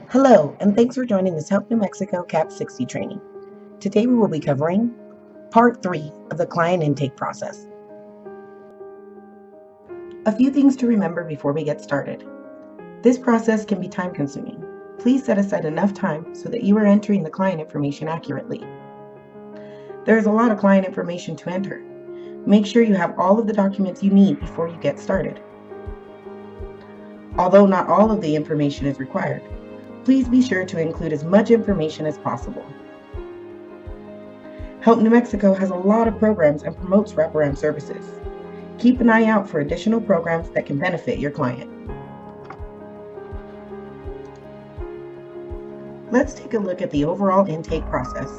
Hello, and thanks for joining this Help New Mexico CAP60 training. Today we will be covering Part 3 of the client intake process. A few things to remember before we get started. This process can be time-consuming. Please set aside enough time so that you are entering the client information accurately. There is a lot of client information to enter. Make sure you have all of the documents you need before you get started. Although not all of the information is required, please be sure to include as much information as possible. Help New Mexico has a lot of programs and promotes wraparound services. Keep an eye out for additional programs that can benefit your client. Let's take a look at the overall intake process.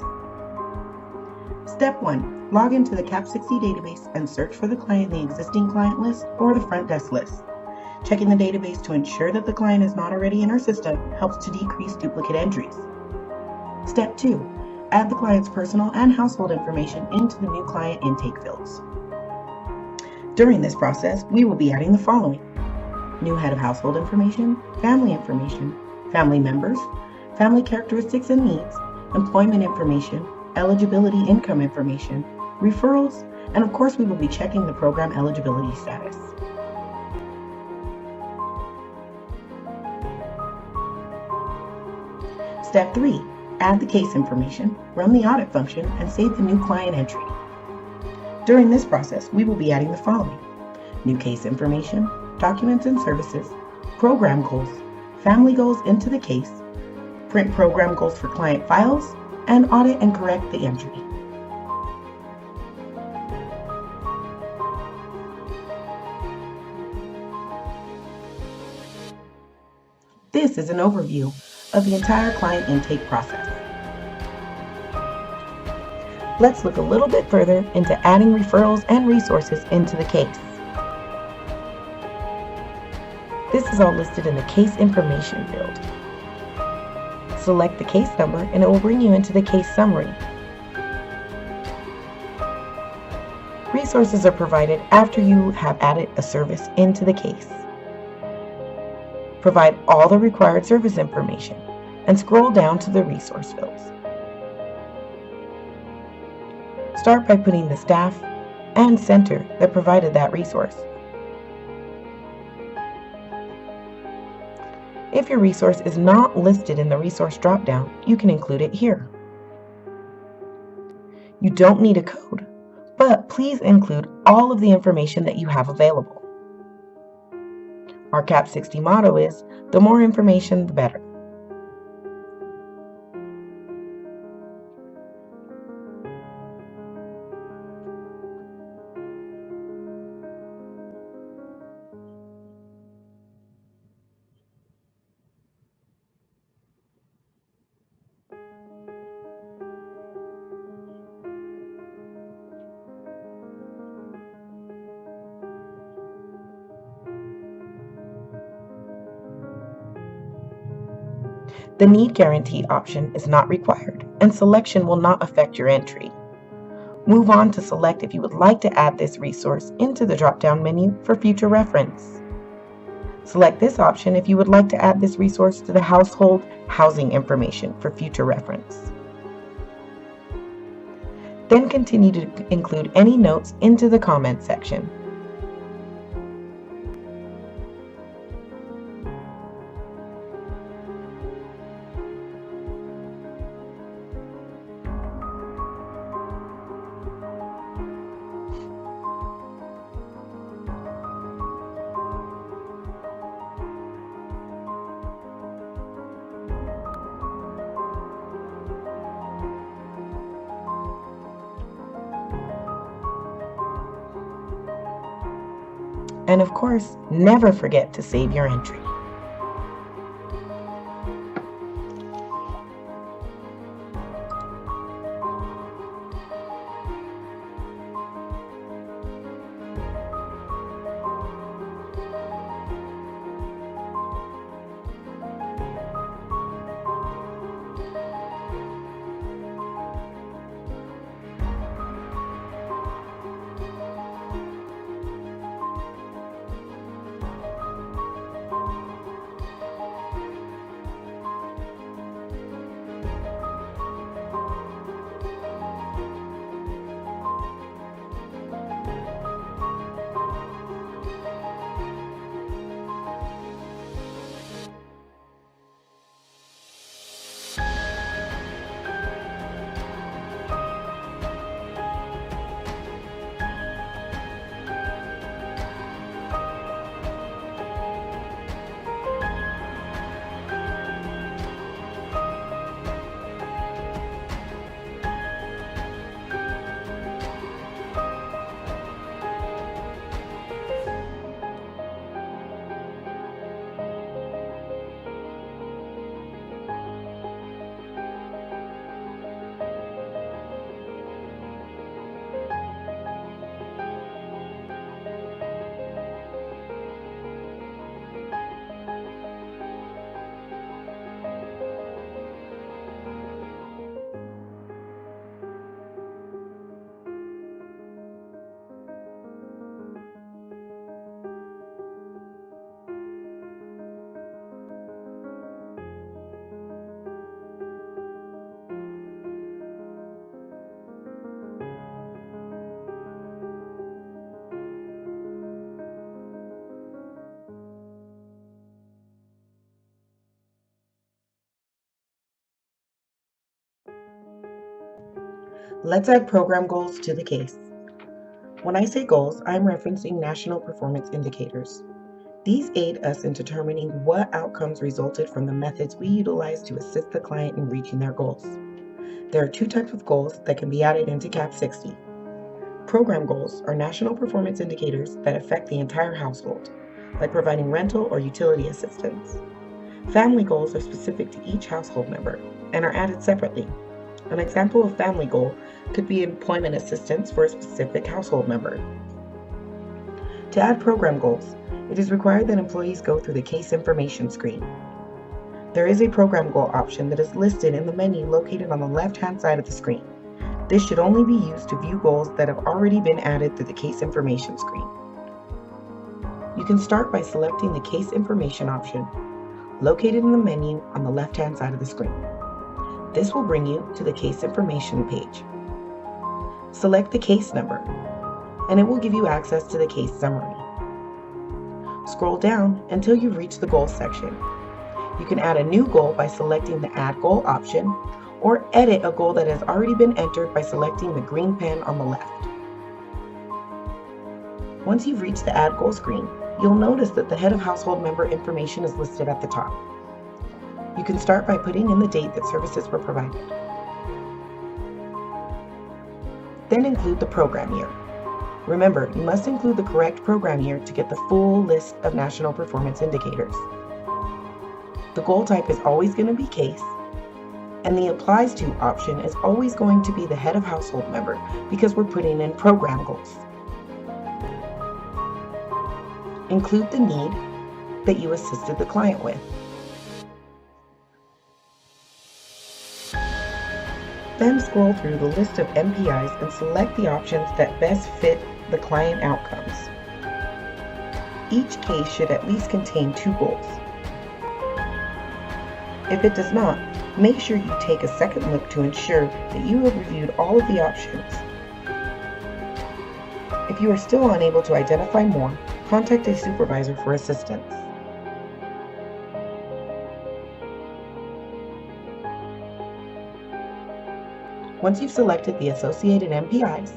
Step 1. Log into the CAP60 database and search for the client in the existing client list or the front desk list. Checking the database to ensure that the client is not already in our system helps to decrease duplicate entries. Step 2. Add the client's personal and household information into the new client intake fields. During this process, we will be adding the following: new head of household information, family members, family characteristics and needs, employment information, eligibility income information, referrals, and of course we will be checking the program eligibility status. Step 3. Add the case information, run the audit function, and save the new client entry. During this process, we will be adding the following: new case information, documents and services, program goals, family goals into the case, print program goals for client files, and audit and correct the entry. This is an overview of the entire client intake process. Let's look a little bit further into adding referrals and resources into the case. This is all listed in the case information field. Select the case number and it will bring you into the case summary. Resources are provided after you have added a service into the case. Provide all the required service information and scroll down to the resource fields. Start by putting the staff and center that provided that resource. If your resource is not listed in the resource dropdown, you can include it here. You don't need a code, but please include all of the information that you have available. Our CAP60 motto is, the more information, the better. The need guarantee option is not required, and selection will not affect your entry. Move on to select if you would like to add this resource into the drop-down menu for future reference. Select this option if you would like to add this resource to the household housing information for future reference. Then continue to include any notes into the comments section. And of course, never forget to save your entry. Let's add program goals to the case. When I say goals, I'm referencing national performance indicators. These aid us in determining what outcomes resulted from the methods we utilize to assist the client in reaching their goals. There are two types of goals that can be added into CAP60. Program goals are national performance indicators that affect the entire household, like providing rental or utility assistance. Family goals are specific to each household member and are added separately. An example of family goal could be employment assistance for a specific household member. To add program goals, it is required that employees go through the case information screen. There is a program goal option that is listed in the menu located on the left-hand side of the screen. This should only be used to view goals that have already been added through the case information screen. You can start by selecting the case information option located in the menu on the left-hand side of the screen. This will bring you to the case information page. Select the case number, and it will give you access to the case summary. Scroll down until you reach the goals section. You can add a new goal by selecting the Add Goal option, or edit a goal that has already been entered by selecting the green pen on the left. Once you've reached the Add Goal screen, you'll notice that the head of household member information is listed at the top. You can start by putting in the date that services were provided. Then include the program year. Remember, you must include the correct program year to get the full list of national performance indicators. The goal type is always going to be case, and the Applies To option is always going to be the head of household member because we're putting in program goals. Include the need that you assisted the client with. Then scroll through the list of MPIs and select the options that best fit the client outcomes. Each case should at least contain 2 goals. If it does not, make sure you take a second look to ensure that you have reviewed all of the options. If you are still unable to identify more, contact a supervisor for assistance. Once you've selected the associated MPIs,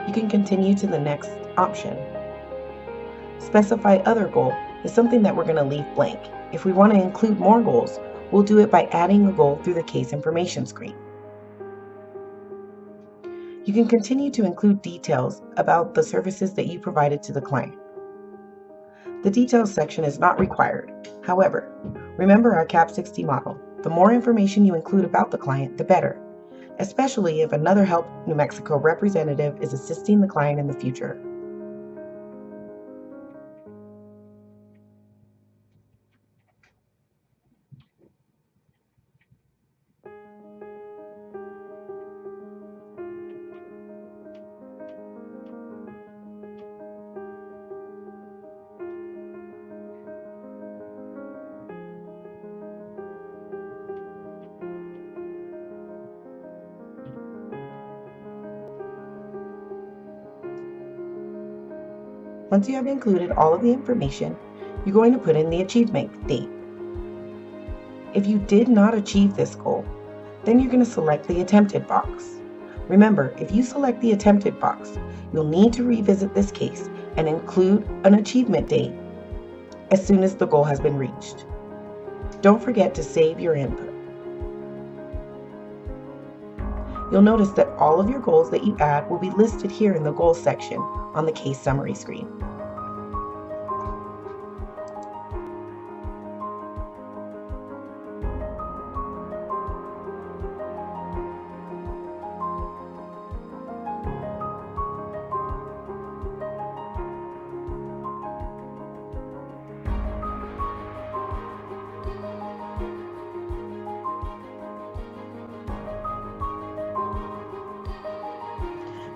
you can continue to the next option. Specify Other Goal is something that we're going to leave blank. If we want to include more goals, we'll do it by adding a goal through the case information screen. You can continue to include details about the services that you provided to the client. The details section is not required. However, remember our CAP60 model. The more information you include about the client, the better, especially if another Help New Mexico representative is assisting the client in the future. Once you have included all of the information, you're going to put in the achievement date. If you did not achieve this goal, then you're going to select the attempted box. Remember, if you select the attempted box, you'll need to revisit this case and include an achievement date as soon as the goal has been reached. Don't forget to save your input. You'll notice that all of your goals that you add will be listed here in the goals section on the case summary screen.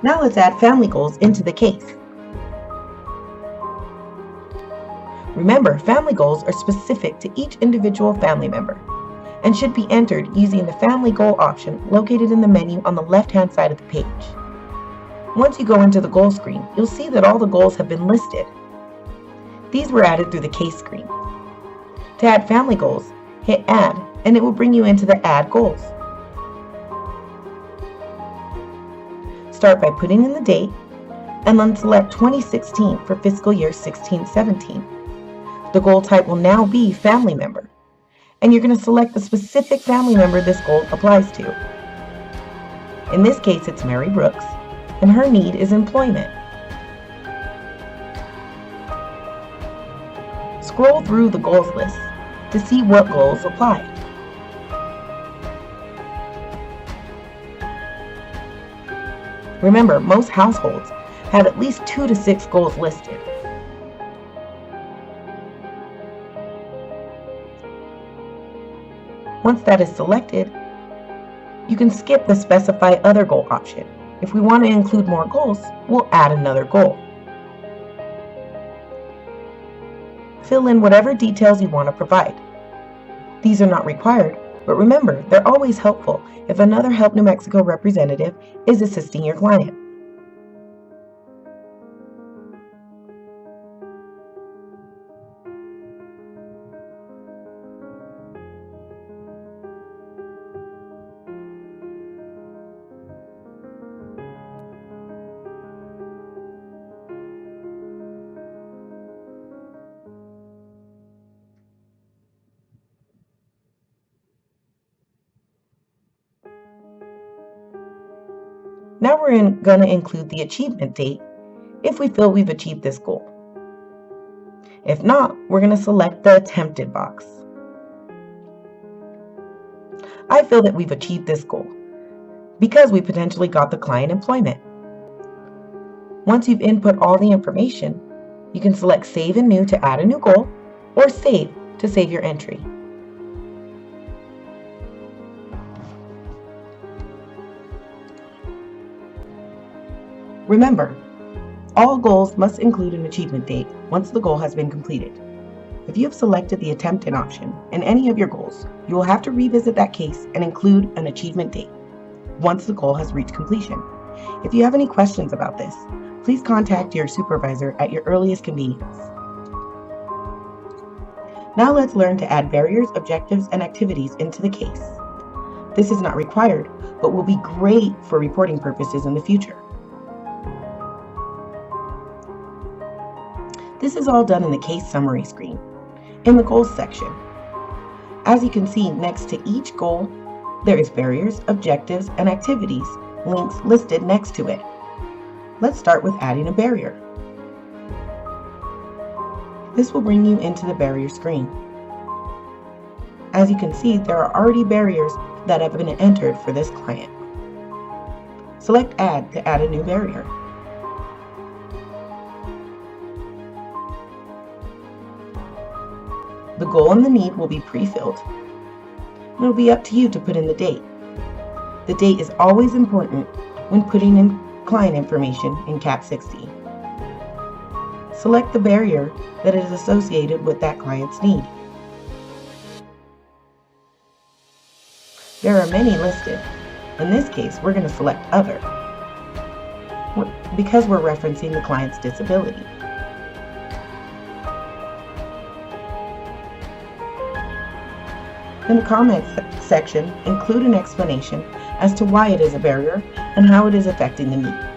Now let's add family goals into the case. Remember, family goals are specific to each individual family member and should be entered using the family goal option located in the menu on the left-hand side of the page. Once you go into the goal screen, you'll see that all the goals have been listed. These were added through the case screen. To add family goals, hit Add, and it will bring you into the Add Goals. start by putting in the date and then select 2016 for fiscal year 16-17. The goal type will now be family member, and you're going to select the specific family member this goal applies to. In this case, it's Mary Brooks, and her need is employment. Scroll through the goals list to see what goals apply. Remember, most households have at least 2 to 6 goals listed. Once that is selected, you can skip the Specify Other Goal option. If we want to include more goals, we'll add another goal. Fill in whatever details you want to provide. These are not required, but remember, they're always helpful if another Help New Mexico representative is assisting your client. Now we're going to include the achievement date if we feel we've achieved this goal. If not, we're going to select the attempted box. I feel that we've achieved this goal because we potentially got the client employment. Once you've input all the information, you can select Save and New to add a new goal, or Save to save your entry. Remember, all goals must include an achievement date once the goal has been completed. If you have selected the attempted option in any of your goals, you will have to revisit that case and include an achievement date once the goal has reached completion. If you have any questions about this, please contact your supervisor at your earliest convenience. Now let's learn to add barriers, objectives, and activities into the case. This is not required, but will be great for reporting purposes in the future. This is all done in the case summary screen, in the goals section. As you can see, next to each goal, there is barriers, objectives, and activities links listed next to it. Let's start with adding a barrier. This will bring you into the barrier screen. As you can see, there are already barriers that have been entered for this client. Select Add to add a new barrier. The goal and the need will be pre-filled. It will be up to you to put in the date. The date is always important when putting in client information in CAP60. Select the barrier that is associated with that client's need. There are many listed. In this case, we're going to select Other because we're referencing the client's disability. In the comments section, include an explanation as to why it is a barrier and how it is affecting the need.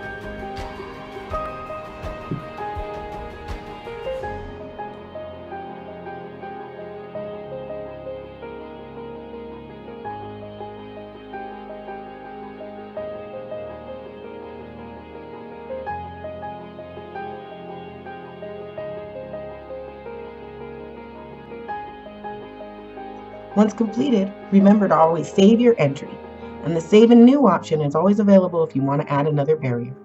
Once completed, remember to always save your entry, and the Save and New option is always available if you want to add another barrier.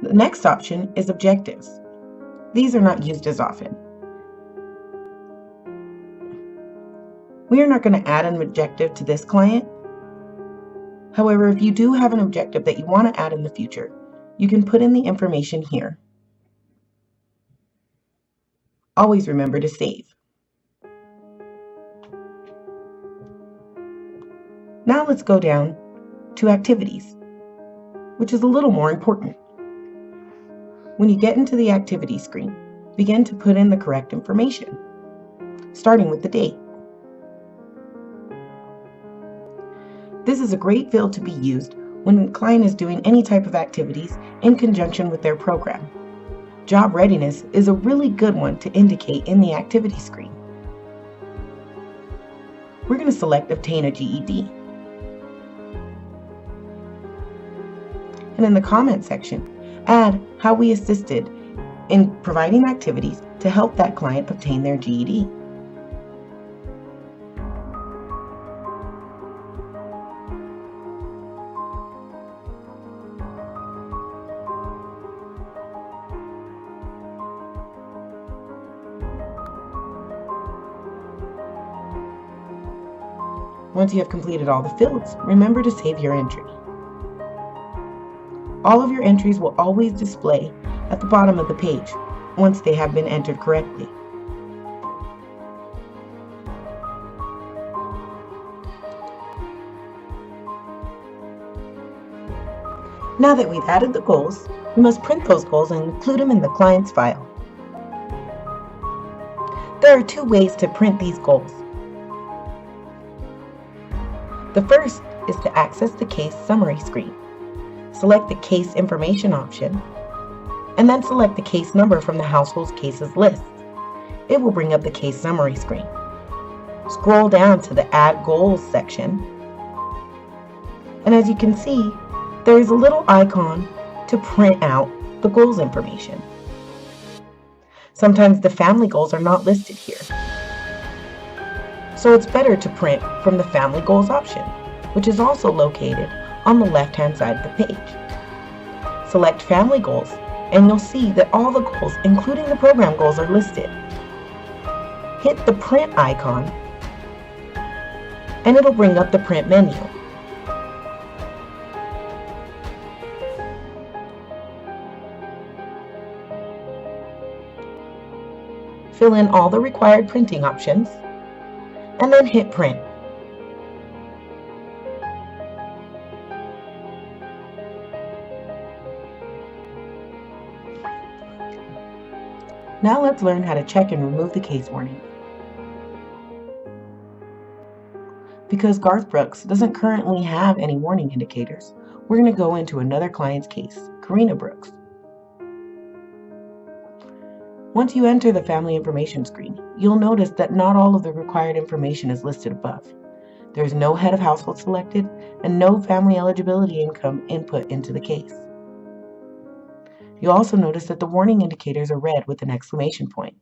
The next option is Objectives. These are not used as often. We are not going to add an objective to this client. However, if you do have an objective that you want to add in the future, you can put in the information here. Always remember to save. Now let's go down to Activities, which is a little more important. When you get into the activity screen, begin to put in the correct information, starting with the date. This is a great field to be used when the client is doing any type of activities in conjunction with their program. Job readiness is a really good one to indicate in the activity screen. We're going to select Obtain a GED. And in the comment section, add how we assisted in providing activities to help that client obtain their GED. Once you have completed all the fields, remember to save your entry. All of your entries will always display at the bottom of the page once they have been entered correctly. Now that we've added the goals, we must print those goals and include them in the client's file. There are two ways to print these goals. The first is to access the case summary screen. Select the case information option, and then select the case number from the household cases list. It will bring up the case summary screen. Scroll down to the Add Goals section, and as you can see, there is a little icon to print out the goals information. Sometimes the family goals are not listed here, so it's better to print from the Family Goals option, which is also located on the left-hand side of the page. Select Family Goals, and you'll see that all the goals, including the program goals, are listed. Hit the Print icon, and it'll bring up the Print menu. Fill in all the required printing options, and then hit Print. Now let's learn how to check and remove the case warning. Because Garth Brooks doesn't currently have any warning indicators, we're going to go into another client's case, Karina Brooks. Once you enter the family information screen, you'll notice that not all of the required information is listed above. There is no head of household selected and no family eligibility income input into the case. You'll also notice that the warning indicators are red with an exclamation point.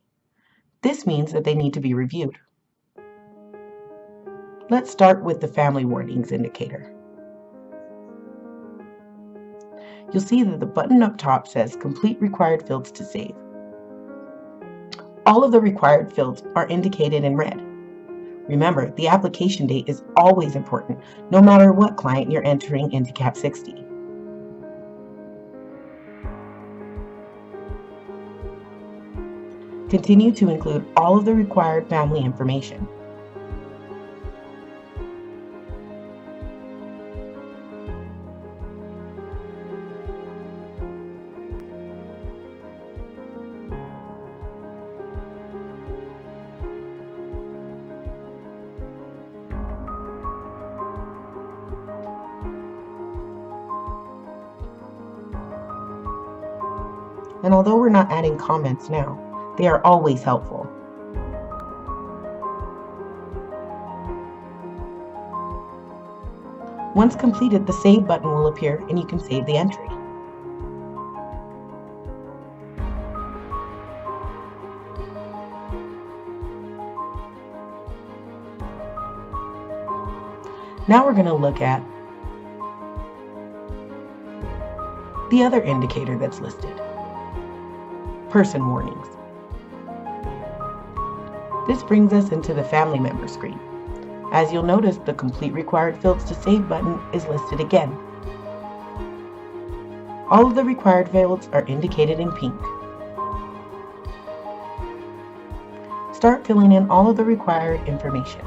This means that they need to be reviewed. Let's start with the family warnings indicator. You'll see that the button up top says Complete Required Fields to Save. All of the required fields are indicated in red. Remember, the application date is always important, no matter what client you're entering into CAP60. Continue to include all of the required family information. And although we're not adding comments now, they are always helpful. Once completed, the Save button will appear and you can save the entry. Now we're going to look at the other indicator that's listed. Person warnings. This brings us into the family member screen. As you'll notice, the Complete Required Fields to Save button is listed again. All of the required fields are indicated in pink. Start filling in all of the required information.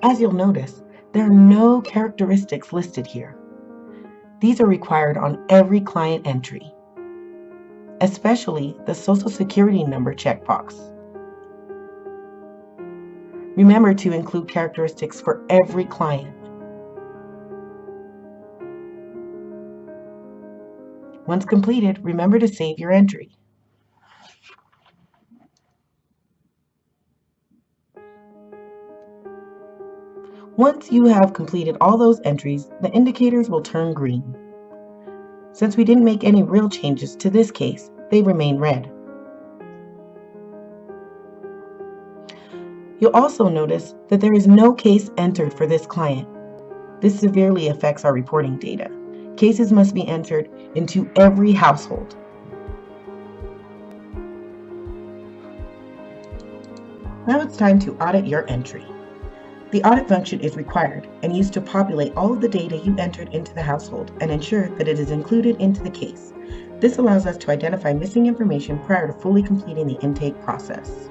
As you'll notice, there are no characteristics listed here. These are required on every client entry, especially the Social Security number checkbox. Remember to include characteristics for every client. Once completed, remember to save your entry. Once you have completed all those entries, the indicators will turn green. Since we didn't make any real changes to this case, they remain red. You'll also notice that there is no case entered for this client. This severely affects our reporting data. Cases must be entered into every household. Now it's time to audit your entry. The audit function is required and used to populate all of the data you entered into the household and ensure that it is included into the case. This allows us to identify missing information prior to fully completing the intake process.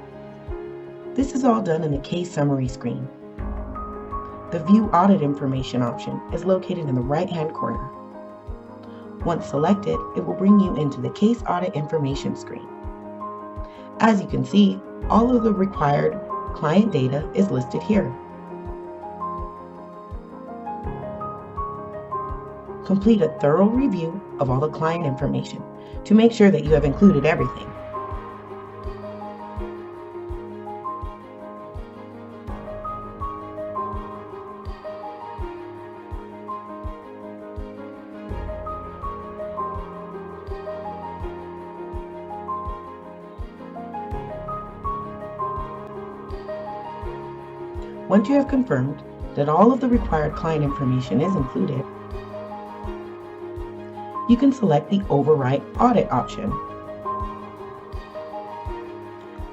This is all done in the case summary screen. The View Audit Information option is located in the right-hand corner. Once selected, it will bring you into the Case Audit Information screen. As you can see, all of the required client data is listed here. Complete a thorough review of all the client information to make sure that you have included everything. Once you have confirmed that all of the required client information is included, you can select the Overwrite Audit option.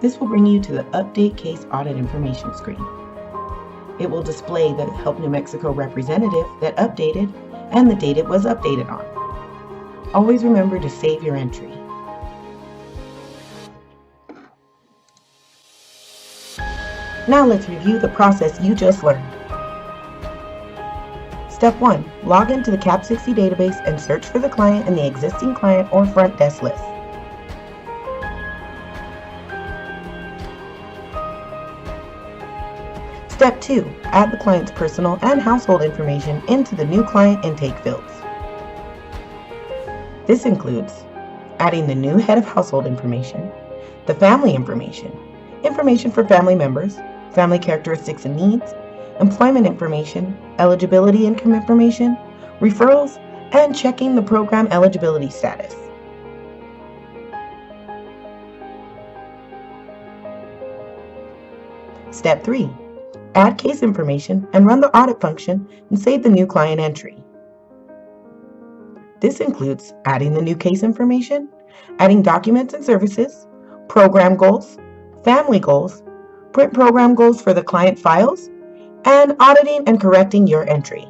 This will bring you to the Update Case Audit Information screen. It will display the Help New Mexico representative that updated and the date it was updated on. Always remember to save your entry. Now let's review the process you just learned. Step 1. Log into the CAP60 database and search for the client in the existing client or front desk list. Step 2. Add the client's personal and household information into the new client intake fields. This includes adding the new head of household information, the family information, information for family members, family characteristics and needs, employment information, eligibility income information, referrals, and checking the program eligibility status. Step 3. Add case information and run the audit function and save the new client entry. This includes adding the new case information, adding documents and services, program goals, family goals, print program goals for the client files, and auditing and correcting your entry.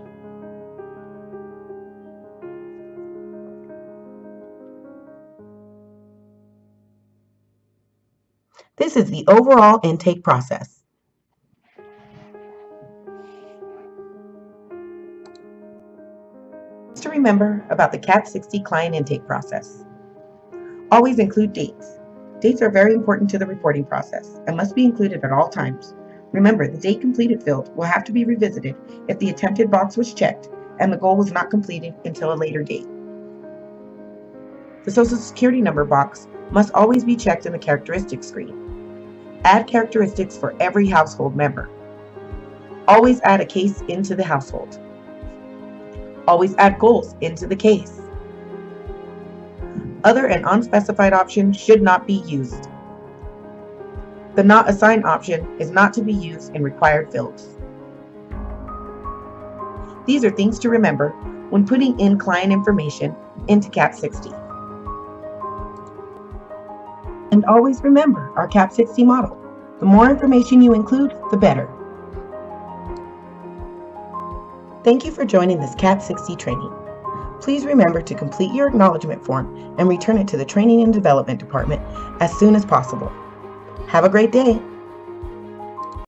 This is the overall intake process. To remember about the CAP60 client intake process. Always include dates. Dates are very important to the reporting process and must be included at all times. Remember, the date completed field will have to be revisited if the attempted box was checked and the goal was not completed until a later date. The Social Security number box must always be checked in the characteristics screen. Add characteristics for every household member. Always add a case into the household. Always add goals into the case. Other and unspecified options should not be used. The Not Assigned option is not to be used in required fields. These are things to remember when putting in client information into CAP60. And always remember our CAP60 model. The more information you include, the better. Thank you for joining this CAP60 training. Please remember to complete your acknowledgement form and return it to the Training and Development Department as soon as possible. Have a great day.